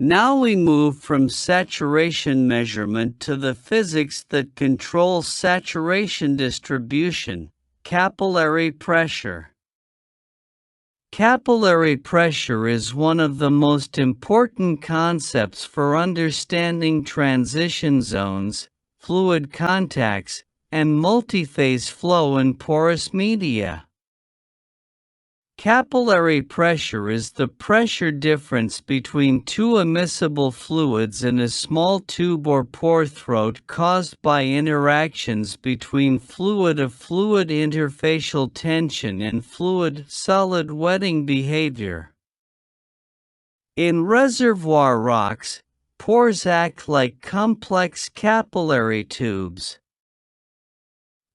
Now we move from saturation measurement to the physics that controls saturation distribution, capillary pressure. Capillary pressure is one of the most important concepts for understanding transition zones, fluid contacts, and multiphase flow in porous media. Capillary pressure is the pressure difference between two immiscible fluids in a small tube or pore throat caused by interactions between fluid-to-fluid interfacial tension and fluid-solid wetting behavior. In reservoir rocks, pores act like complex capillary tubes.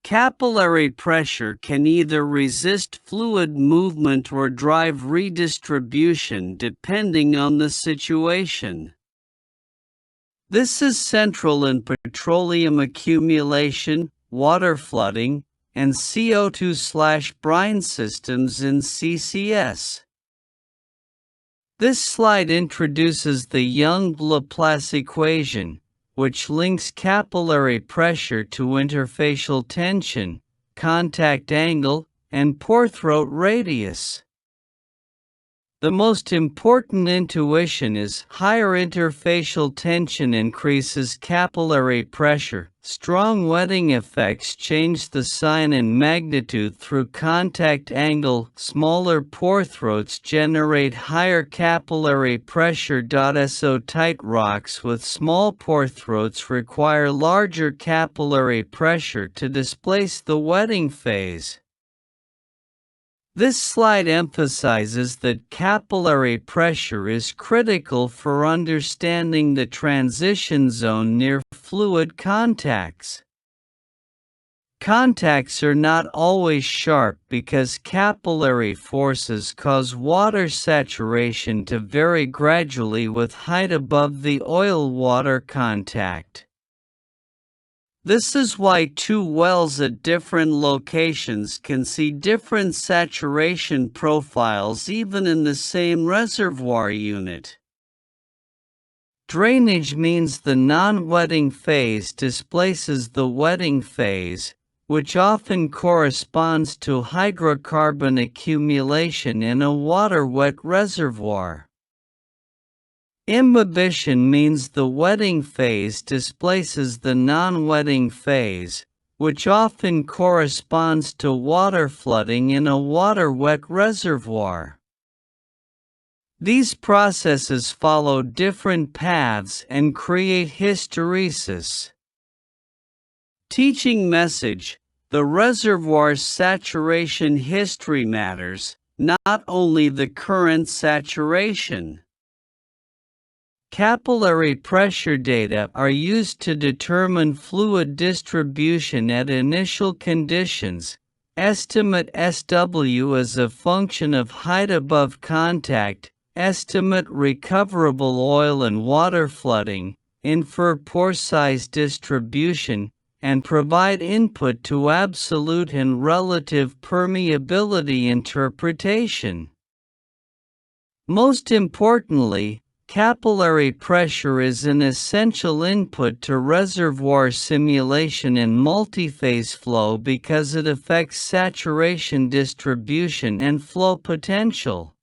Capillary pressure can either resist fluid movement or drive redistribution depending on the situation. This is central in petroleum accumulation, water flooding, and CO2/brine systems in CCS. This slide introduces the Young-Laplace equation, which links capillary pressure to interfacial tension, contact angle, and pore throat radius. The most important intuition is higher interfacial tension increases capillary pressure. Strong wetting effects change the sign and magnitude through contact angle. Smaller pore throats generate higher capillary pressure. So tight rocks with small pore throats require larger capillary pressure to displace the wetting phase. This slide emphasizes that capillary pressure is critical for understanding the transition zone near fluid contacts. Contacts are not always sharp because capillary forces cause water saturation to vary gradually with height above the oil-water contact. This is why two wells at different locations can see different saturation profiles even in the same reservoir unit. Drainage means the non-wetting phase displaces the wetting phase, which often corresponds to hydrocarbon accumulation in a water-wet reservoir. Imbibition means the wetting phase displaces the non-wetting phase, which often corresponds to water flooding in a water-wet reservoir. These processes follow different paths and create hysteresis. Teaching message: the reservoir's saturation history matters, not only the current saturation. Capillary pressure data are used to determine fluid distribution at initial conditions. Estimate SW as a function of height above contact. Estimate recoverable oil and water flooding. Infer pore size distribution, and provide input to absolute and relative permeability interpretation. Most importantly, capillary pressure is an essential input to reservoir simulation and multiphase flow because it affects saturation distribution and flow potential.